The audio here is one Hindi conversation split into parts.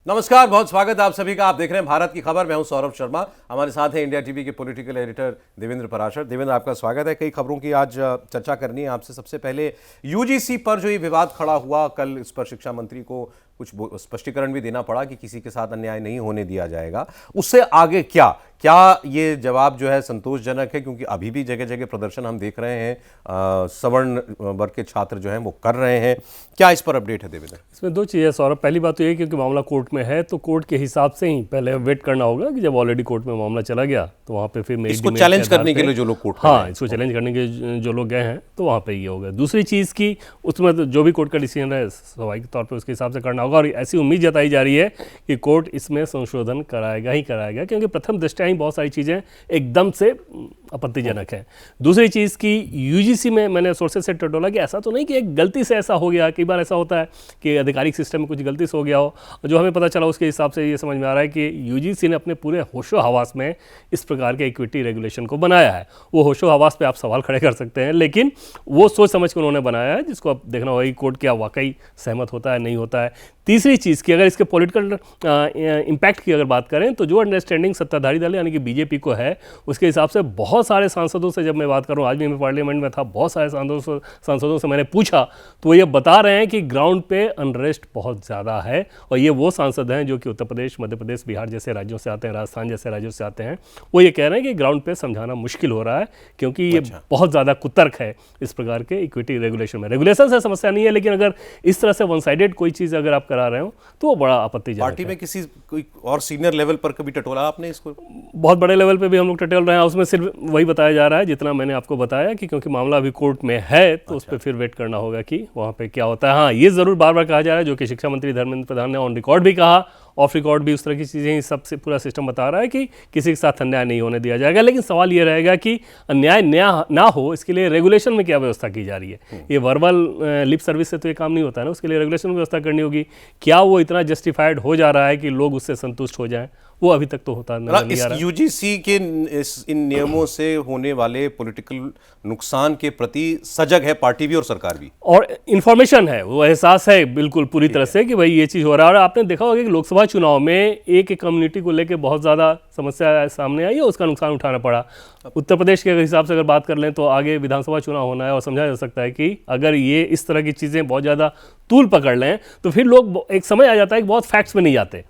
नमस्कार, बहुत स्वागत है आप सभी का। आप देख रहे हैं भारत की खबर। मैं हूं सौरभ शर्मा। हमारे साथ हैं इंडिया टीवी के पॉलिटिकल एडिटर देवेंद्र पराशर। देवेंद्र, आपका स्वागत है। कई खबरों की आज चर्चा करनी है आपसे। सबसे पहले यूजीसी पर जो ये विवाद खड़ा हुआ, कल इस पर शिक्षा मंत्री को कुछ स्पष्टीकरण भी देना पड़ा कि किसी के साथ अन्याय नहीं होने दिया जाएगा। उससे आगे क्या ये जवाब जो है संतोषजनक है? क्योंकि अभी भी जगह जगह प्रदर्शन हम देख रहे हैं, सवर्ण वर्ग के छात्र जो हैं वो कर रहे हैं। क्या इस पर अपडेट है देवेंद्र? इसमें दो चीज़ें सौरभ। पहली बात तो ये क्योंकि मामला कोर्ट में है तो कोर्ट के हिसाब से ही पहले वेट करना होगा कि जब ऑलरेडी कोर्ट में मामला चला गया तो वहाँ पे फिर इसको चैलेंज करने के लिए जो लोग कोर्ट में हाँ, इसको चैलेंज करने के जो लोग गए हैं तो वहाँ पे ये होगा। दूसरी चीज़ की उसमें तो जो भी कोर्ट का डिसीजन है स्वाभाविक तौर पर उसके हिसाब से करना होगा, और ऐसी उम्मीद जताई जा रही है कि कोर्ट इसमें संशोधन कराएगा ही कराएगा, क्योंकि प्रथम दृष्टया ही बहुत सारी चीज़ें एकदम से आपत्तिजनक है। दूसरी चीज़ की यूजीसी में मैंने सोर्सेज से टटोला कि ऐसा तो नहीं कि एक गलती से ऐसा हो गया। कई बार ऐसा होता है कि आधिकारिक सिस्टम में कुछ गलती से हो गया हो। जो हमें पता चला उसके हिसाब से ये समझ में आ रहा है कि यूजीसी ने अपने पूरे होशो हवास में इस प्रकार के इक्विटी रेगुलेशन को बनाया है। वो होशो हवास पे आप सवाल खड़े कर सकते हैं, लेकिन वो सोच समझ के उन्होंने बनाया है, जिसको अब देखना होगा कि कोर्ट क्या वाकई सहमत होता है नहीं होता है। तीसरी चीज़ की अगर इसके पॉलिटिकल इम्पैक्ट की अगर बात करें तो जो अंडरस्टैंडिंग सत्ताधारी दल यानी कि बीजेपी को है, उसके हिसाब से बहुत सारे सांसदों से जब मैं बात करूं, आज भी मैं पार्लियामेंट में था, बहुत सारे सांसदों से मैंने पूछा तो ये बता रहे हैं कि ग्राउंड पे अनरेस्ट बहुत ज़्यादा है। और ये वो सांसद हैं जो कि उत्तर प्रदेश, मध्य प्रदेश, बिहार जैसे राज्यों से आते हैं, राजस्थान जैसे राज्यों से आते हैं। वो ये कह रहे हैं कि ग्राउंड पे समझाना मुश्किल हो रहा है, क्योंकि ये बहुत ज़्यादा कुतर्क है इस प्रकार के इक्विटी रेगुलेशन में। रेगुलेशन से समस्या नहीं है, लेकिन अगर इस तरह से वन साइडेड कोई चीज़ अगर आप करा रहे हो तो वो बड़ा आपत्तिजनक है। पार्टी में किसी कोई और सीनियर लेवल पर कभी टटोला आपने इसको? बहुत बड़े लेवल पे भी हम लोग टटोल रहे हैं। उसमें सिर्फ वही बताया जा रहा है जितना मैंने आपको बताया कि क्योंकि मामला अभी कोर्ट में है तो उस पर फिर वेट करना होगा कि वहाँ पे क्या होता है। हाँ, ये ज़रूर बार बार कहा जा रहा है, जो कि शिक्षा मंत्री धर्मेंद्र प्रधान ने ऑन रिकॉर्ड भी कहा, ऑफ रिकॉर्ड भी उस तरह की चीज़ें ही सबसे पूरा सिस्टम बता रहा है कि किसी के साथ अन्याय नहीं होने दिया जाएगा। लेकिन सवाल ये रहेगा कि अन्याय ना हो, इसके लिए रेगुलेशन में क्या व्यवस्था की जा रही है। ये वर्बल लिप सर्विस से तो ये काम नहीं होता है ना, उसके लिए रेगुलेशन में व्यवस्था करनी होगी। क्या वो इतना जस्टिफाइड हो जा रहा है कि लोग उससे संतुष्ट हो जाएं? वो अभी तक तो होता नहीं आ रहा। यूजीसी के इन नियमों से होने वाले पॉलिटिकल नुकसान के प्रति सजग है पार्टी भी और सरकार भी, और इन्फॉर्मेशन है, वो एहसास है बिल्कुल पूरी तरह से कि भाई ये चीज़ हो रहा है। और आपने देखा होगा कि लोकसभा चुनाव में एक कम्युनिटी को लेकर बहुत ज़्यादा समस्या सामने आई है, उसका नुकसान उठाना पड़ा। उत्तर प्रदेश के हिसाब से अगर बात कर लें तो आगे विधानसभा चुनाव होना है, और समझा जा सकता है कि अगर ये इस तरह की चीज़ें बहुत ज़्यादा तूल पकड़ लें तो फिर लोग, एक समय आ जाता है कि बहुत फैक्ट्स में नहीं जाते,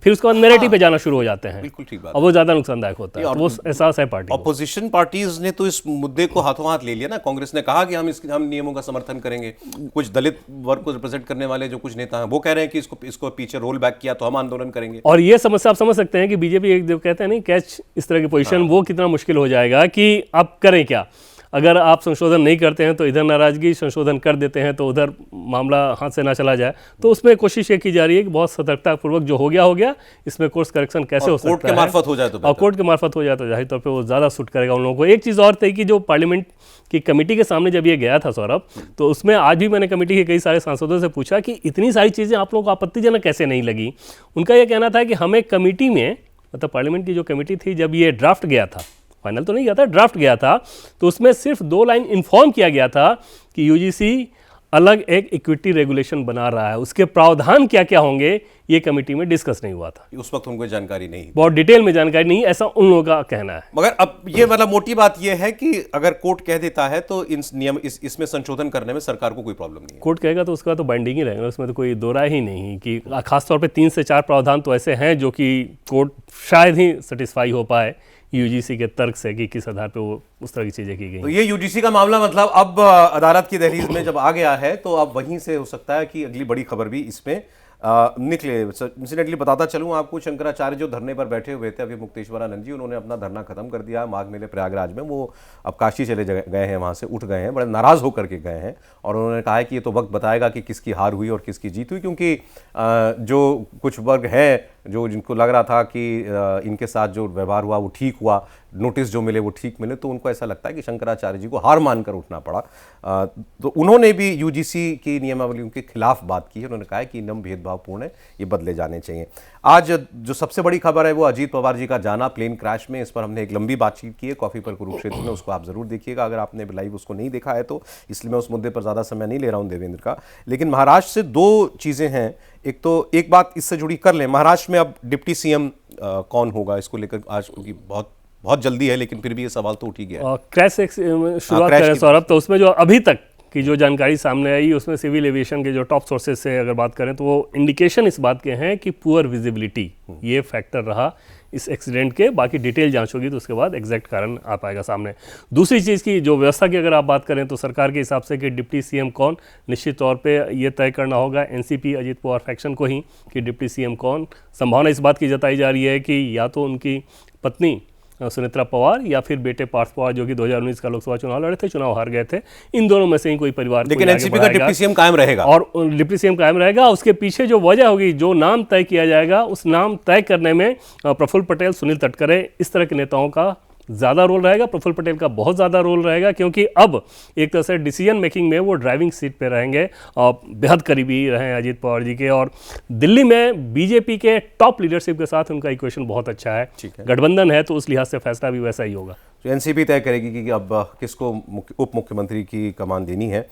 फिर उसके बाद नैरेटिव पे जाना शुरू हो जाते हैं। बिल्कुल ठीक बात। और वो ज़्यादा नुकसानदायक होता है, और वो एहसास है पार्टी। ऑपोजिशन पार्टीज ने तो इस मुद्दे को हाथों हाथ ले लिया ना। कांग्रेस ने कहा कि हम नियमों का समर्थन करेंगे। कुछ दलित वर्ग को रिप्रेजेंट करने वाले जो कुछ नेता हैं वो कह रहे हैं कि इसको पीछे रोल बैक किया तो हम आंदोलन करेंगे। और ये समस्या आप समझ सकते हैं कि बीजेपी एक जो कहते हैं नहीं कैच, इस तरह की पोजीशन, वो कितना मुश्किल हो जाएगा कि आप करें क्या। अगर आप संशोधन नहीं करते हैं तो इधर नाराजगी, संशोधन कर देते हैं तो उधर मामला हाथ से ना चला जाए। तो उसमें कोशिश ये की जा रही है कि बहुत सतर्कतापूर्वक जो हो गया, इसमें कोर्स करेक्शन कैसे हो सकता है, कोर्ट के मार्फत हो जाए तो, और कोर्ट के मार्फत हो जाए तो जाहिर तौर पे वो ज़्यादा सूट करेगा उन लोगों को। एक चीज़ और थी कि जो पार्लियामेंट की कमेटी के सामने जब ये गया था सौरभ, तो उसमें आज भी मैंने कमेटी के कई सारे सांसदों से पूछा कि इतनी सारी चीज़ें आप लोगों को आपत्तिजनक कैसे नहीं लगी। उनका यह कहना था कि हमें कमेटी में, मतलब पार्लियामेंट की जो कमेटी थी, जब ये ड्राफ्ट गया था, फाइनल तो नहीं गया था, ड्राफ्ट गया था, तो उसमें सिर्फ 2 लाइन इन्फॉर्म किया गया था कि यूजीसी अलग एक इक्विटी रेगुलेशन बना रहा है। उसके प्रावधान क्या क्या होंगे ये कमेटी में डिस्कस नहीं हुआ था। उस वक्त उनको जानकारी नहीं, बहुत डिटेल में जानकारी नहीं, ऐसा उन लोगों का कहना है। मगर अब ये मतलब मोटी बात ये है कि अगर कोर्ट कह देता है तो इसमें संशोधन करने में सरकार को कोई प्रॉब्लम नहीं है। कोर्ट कहेगा तो उसका तो बाइंडिंग ही रहेगा, उसमें तो कोई दो राय ही नहीं कि खासतौर पर 3 से 4 प्रावधान तो ऐसे हैं जो कि कोर्ट शायद ही सेटिस्फाई हो पाए यूजीसी के तर्क से कि किस आधार पे वो उस तरह की चीज़ें की गई। तो ये यूजीसी का मामला मतलब अब अदालत की दहलीज में जब आ गया है तो अब वहीं से हो सकता है कि अगली बड़ी खबर भी इसमें निकले। इंसिडेंटली बताता चलूँ आपको, शंकराचार्य जो धरने पर बैठे हुए थे, अभी मुक्तेश्वरानंद जी, उन्होंने अपना धरना खत्म कर दिया माघ मेले प्रयागराज में। वो अब काशी चले गए हैं, वहाँ से उठ गए हैं, बड़े नाराज़ होकर के गए हैं। और उन्होंने कहा है कि ये तो वक्त बताएगा कि किसकी हार हुई और किसकी जीत हुई, क्योंकि जो कुछ वर्ग है जो जिनको लग रहा था कि इनके साथ जो व्यवहार हुआ वो ठीक हुआ, नोटिस जो मिले वो ठीक मिले, तो उनको ऐसा लगता है कि शंकराचार्य जी को हार मानकर उठना पड़ा। तो उन्होंने भी यूजीसी की नियमावलियों के खिलाफ बात की है। उन्होंने कहा है कि नियम भेदभावपूर्ण है, ये बदले जाने चाहिए। आज जो सबसे बड़ी खबर है वो अजीत पवार जी का जाना प्लेन क्रैश में। इस पर हमने एक लंबी बातचीत की है कॉफी पर कुरुक्षेत्र में, उसको आप जरूर देखिएगा अगर आपने लाइव उसको नहीं देखा है तो, इसलिए मैं उस मुद्दे पर ज़्यादा समय नहीं ले रहा हूँ देवेंद्र का। लेकिन महाराष्ट्र से 2 चीज़ें हैं। एक तो एक बात इससे जुड़ी कर लें, महाराष्ट्र में अब डिप्टी सीएम कौन होगा, इसको लेकर आज, क्योंकि बहुत बहुत जल्दी है लेकिन फिर भी ये सवाल तो उठ ही गया है। क्रैश से शुरुआत करें सौरभ, तो उसमें जो अभी तक की जो जानकारी सामने आई उसमें सिविल एविएशन के जो टॉप सोर्सेज से अगर बात करें तो वो इंडिकेशन इस बात के हैं कि पुअर विजिबिलिटी ये फैक्टर रहा इस एक्सीडेंट के। बाकी डिटेल जांच होगी तो उसके बाद एग्जैक्ट कारण आ पाएगा सामने। दूसरी चीज़ की जो व्यवस्था की अगर आप बात करें तो सरकार के हिसाब से कि डिप्टी सीएम कौन, निश्चित तौर पे ये तय करना होगा एनसीपी अजीत पवार फैक्शन को ही कि डिप्टी सीएम कौन। संभावना इस बात की जताई जा रही है कि या तो उनकी पत्नी सुनेत्रा पवार या फिर बेटे पार्थ पवार जो कि 2019 का लोकसभा चुनाव लड़े थे, चुनाव हार गए थे, इन दोनों में से ही कोई परिवार, लेकिन एनसीपी का डिप्टी सीएम कायम रहेगा और डिप्टी सीएम कायम रहेगा। उसके पीछे जो वजह होगी, जो नाम तय किया जाएगा, उस नाम तय करने में प्रफुल्ल पटेल, सुनील तटकरे, इस तरह के नेताओं का ज़्यादा रोल रहेगा। प्रफुल्ल पटेल का बहुत ज़्यादा रोल रहेगा क्योंकि अब एक तरह से डिसीजन मेकिंग में वो ड्राइविंग सीट पे रहेंगे और बेहद करीबी रहे हैं अजीत पवार जी के। और दिल्ली में बीजेपी के टॉप लीडरशिप के साथ उनका इक्वेशन बहुत अच्छा है, गठबंधन है, तो उस लिहाज से फैसला भी वैसा ही होगा। तो एनसीपी तय करेगी कि अब किसको उप मुख्यमंत्री की कमान देनी है।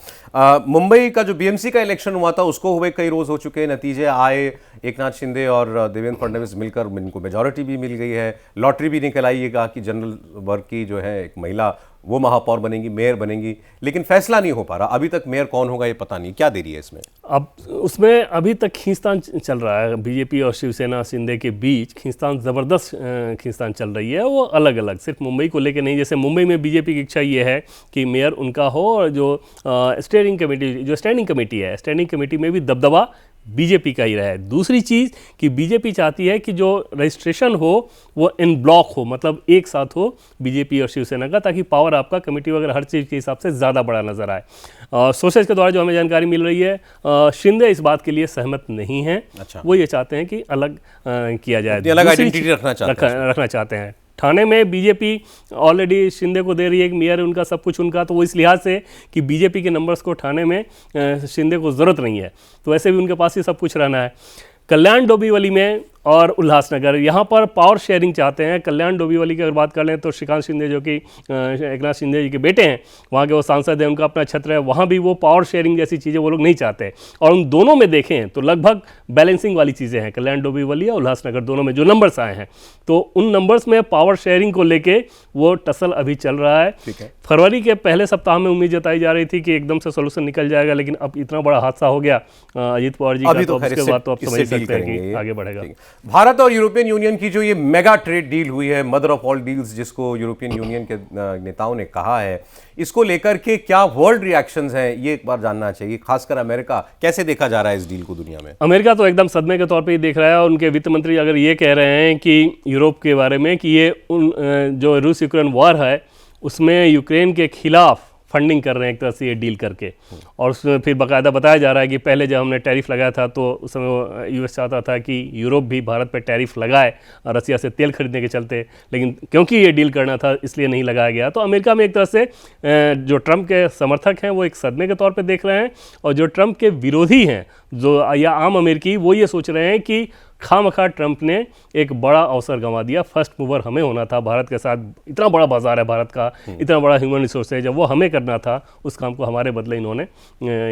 मुंबई का जो बीएमसी का इलेक्शन हुआ था उसको हुए कई रोज हो चुके हैं, नतीजे आए, एकनाथ शिंदे और देवेंद्र फडणवीस मिलकर इनको मेजॉरिटी भी मिल गई है, लॉटरी भी निकल आई है, कहा कि जनरल वर्ग की जो है एक महिला वो महापौर बनेंगी, मेयर बनेंगी, लेकिन फैसला नहीं हो पा रहा। अभी तक मेयर कौन होगा ये पता नहीं, क्या देरी है इसमें? अब उसमें अभी तक खींचतान चल रहा है, बीजेपी और शिवसेना शिंदे के बीच खींचतान, ज़बरदस्त खींचतान चल रही है। वो अलग अलग, सिर्फ मुंबई को लेकर नहीं। जैसे मुंबई में बीजेपी की इच्छा ये है कि मेयर उनका हो और जो स्टेयरिंग कमेटी, जो स्टैंडिंग कमेटी है, स्टैंडिंग कमेटी में भी दबदबा बीजेपी का ही रहा है। दूसरी चीज़ कि बीजेपी चाहती है कि जो रजिस्ट्रेशन हो वो इन ब्लॉक हो, मतलब एक साथ हो बीजेपी और शिवसेना का, ताकि पावर आपका कमेटी वगैरह हर चीज़ के हिसाब से ज़्यादा बड़ा नजर आए। सोर्सेज के द्वारा जो हमें जानकारी मिल रही है, शिंदे इस बात के लिए सहमत नहीं है। अच्छा। वो ये चाहते हैं कि अलग किया जाए, अलग आइडेंटिटी रखना चाहते हैं। ठाणे में बीजेपी ऑलरेडी शिंदे को दे रही है, एक मेयर उनका, सब कुछ उनका, तो वो इस लिहाज से कि बीजेपी के नंबर्स को ठाणे में शिंदे को ज़रूरत नहीं है, तो वैसे भी उनके पास ही सब कुछ रहना है। कल्याण डोंबिवली में और उल्लासनगर, यहाँ पर पावर शेयरिंग चाहते हैं। कल्याण डोंबिवली की अगर बात कर लें तो श्रीकांत शिंदे जो कि एकनाथ शिंदे जी के बेटे हैं, वहाँ के वो सांसद हैं, उनका अपना क्षेत्र है, वहाँ भी वो पावर शेयरिंग जैसी चीज़ें वो लोग नहीं चाहते। और उन दोनों में देखें तो लगभग बैलेंसिंग वाली चीज़ें हैं, कल्याण डोंबिवली और उल्लासनगर दोनों में जो नंबर्स आए हैं, तो उन नंबर्स में पावर शेयरिंग को लेके वो टसल अभी चल रहा है। फरवरी के पहले सप्ताह में उम्मीद जताई जा रही थी कि एकदम से सोल्यूशन निकल जाएगा, लेकिन अब इतना बड़ा हादसा हो गया अजीत पवार जी का, तो उसके बाद तो आप समझ सकते हैं कि आगे बढ़ेगा। भारत और यूरोपियन यूनियन की जो ये मेगा ट्रेड डील हुई है, मदर ऑफ ऑल डील्स जिसको यूरोपियन यूनियन के नेताओं ने कहा है, इसको लेकर के क्या वर्ल्ड रिएक्शंस हैं ये एक बार जानना चाहिए। खासकर अमेरिका कैसे देखा जा रहा है इस डील को दुनिया में? अमेरिका तो एकदम सदमे के तौर पे ही देख रहा है, और उनके वित्त मंत्री अगर ये कह रहे हैं कि यूरोप के बारे में कि ये जो रूस यूक्रेन वॉर है उसमें यूक्रेन के खिलाफ फंडिंग कर रहे हैं एक तरह से ये डील करके, और उसमें फिर बाकायदा बताया जा रहा है कि पहले जब हमने टैरिफ लगाया था तो उस समय यूएस चाहता था कि यूरोप भी भारत पर टैरिफ लगाए रसिया से तेल खरीदने के चलते, लेकिन क्योंकि ये डील करना था इसलिए नहीं लगाया गया। तो अमेरिका में एक तरह से जो ट्रंप के समर्थक हैं वो एक सदमे के तौर पर देख रहे हैं, और जो ट्रंप के विरोधी हैं जो या आम अमेरिकी, वो ये सोच रहे हैं कि खामखा ट्रंप ने एक बड़ा अवसर गंवा दिया। फर्स्ट मूवर हमें होना था भारत के साथ, इतना बड़ा बाजार है भारत का, इतना बड़ा ह्यूमन रिसोर्स है, जब वो हमें करना था उस काम को हमारे बदले इन्होंने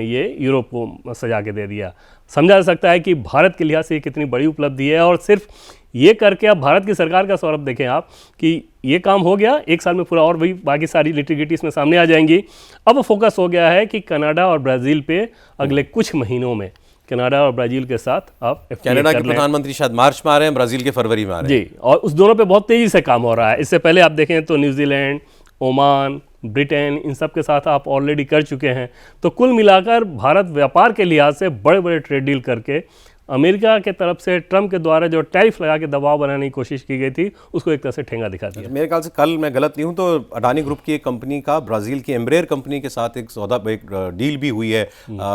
ये यूरोप को सजा के दे दिया। समझा जा सकता है कि भारत के लिहाज से ये कितनी बड़ी उपलब्धि है, और सिर्फ ये करके अब भारत की सरकार का सौरभ देखें आप कि ये काम हो गया एक साल में पूरा, और भी बाकी सारी लिटिगिटी इसमें सामने आ जाएंगी। अब फोकस हो गया है कि कनाडा और ब्राज़ील पे अगले कुछ महीनों में, कनाडा और ब्राज़ील के साथ आप कनाडा के प्रधानमंत्री शायद मार्च में आ रहे हैं, ब्राज़ील के फरवरी में आ रहे हैं जी, और उस दोनों पे बहुत तेज़ी से काम हो रहा है। इससे पहले आप देखें तो न्यूजीलैंड, ओमान, ब्रिटेन, इन सब के साथ आप ऑलरेडी कर चुके हैं। तो कुल मिलाकर भारत व्यापार के लिहाज से बड़े बड़े ट्रेड डील करके अमेरिका के तरफ से ट्रंप के द्वारा जो टैरिफ लगा के दबाव बनाने की कोशिश की गई थी उसको एक तरह से ठेंगा दिखा दिया। मेरे ख्याल से कल, मैं गलत नहीं हूं तो अडानी ग्रुप की एक कंपनी का ब्राजील की एम्ब्रेयर कंपनी के साथ एक डील भी हुई है,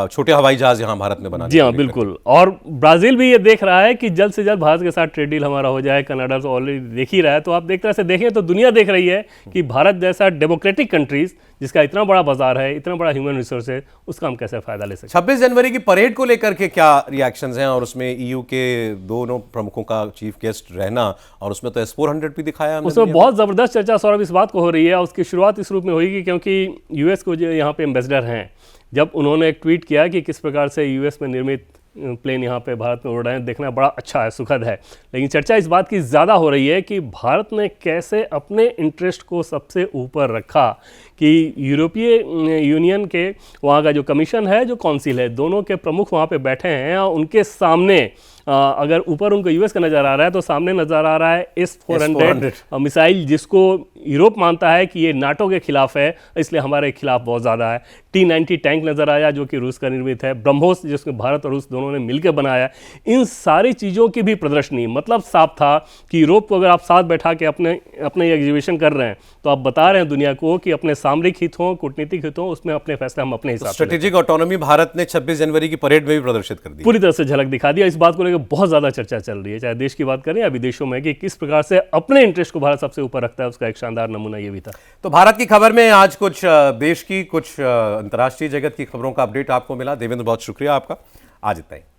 छोटे हवाई जहाज यहाँ भारत में बनाने। जी हाँ, बिल्कुल। और ब्राजील भी ये देख रहा है कि जल्द से जल्द भारत के साथ ट्रेड डील हमारा हो जाए। कनाडा तो ऑलरेडी देख ही रहा है। तो आप एक तरह से देखें तो दुनिया देख रही है कि भारत जैसा डेमोक्रेटिक कंट्रीज जिसका इतना बड़ा बाजार है, इतना बड़ा ह्यूमन रिसोर्स है, उसका हम कैसे फायदा ले सकते हैं। 26 जनवरी की परेड को लेकर के क्या रिएक्शंस हैं, और उसमें ईयू के दोनों प्रमुखों का चीफ गेस्ट रहना, और उसमें तो S-400 भी दिखाया हमने। उसमें बहुत ज़बरदस्त चर्चा सौरभ इस बात को हो रही है, और उसकी शुरुआत इस रूप में होगी क्योंकि यूएस को जो यहाँ पे एम्बेसडर हैं, जब उन्होंने एक ट्वीट किया कि किस प्रकार से यूएस में निर्मित प्लेन यहाँ पे भारत में उड़ रहे हैं, देखना बड़ा अच्छा है, सुखद है। लेकिन चर्चा इस बात की ज़्यादा हो रही है कि भारत ने कैसे अपने इंटरेस्ट को सबसे ऊपर रखा कि यूरोपीय यूनियन के वहाँ का जो कमीशन है, जो काउंसिल है, दोनों के प्रमुख वहाँ पे बैठे हैं और उनके सामने अगर ऊपर उनको यूएस का नज़र आ रहा है तो सामने नज़र आ रहा है S-400 मिसाइल, जिसको यूरोप मानता है कि ये नाटो के खिलाफ है, इसलिए हमारे खिलाफ बहुत ज़्यादा है। T-90 टैंक नज़र आया जो कि रूस का निर्मित है, ब्रह्मोस जिसको भारत और रूस दोनों ने मिलकर बनाया। इन सारी चीज़ों की भी प्रदर्शनी, मतलब साफ था कि यूरोप को अगर आप साथ बैठा के अपने एग्जीबिशन कर रहे हैं तो आप बता रहे हैं दुनिया को कि अपने सामरिक हित हों, कूटनीतिक हित हों, उसमें अपने फैसले हम अपने हिसाब से स्ट्रेटेजिक ऑटोनॉमी भारत ने 26 जनवरी की परेड में भी प्रदर्शित कर दी, पूरी तरह से झलक दिखा दिया। इस बात को लेकर बहुत ज़्यादा चर्चा चल रही है, चाहे देश की बात करें या विदेशों में, कि किस प्रकार से अपने इंटरेस्ट को भारत सबसे ऊपर रखता है। उसका एक शानदार नमूना ये भी था। तो भारत की खबर में आज कुछ देश की, कुछ अंतर्राष्ट्रीय जगत की खबरों का अपडेट आपको मिला। देवेंद्र, बहुत शुक्रिया आपका। आज इतना ही।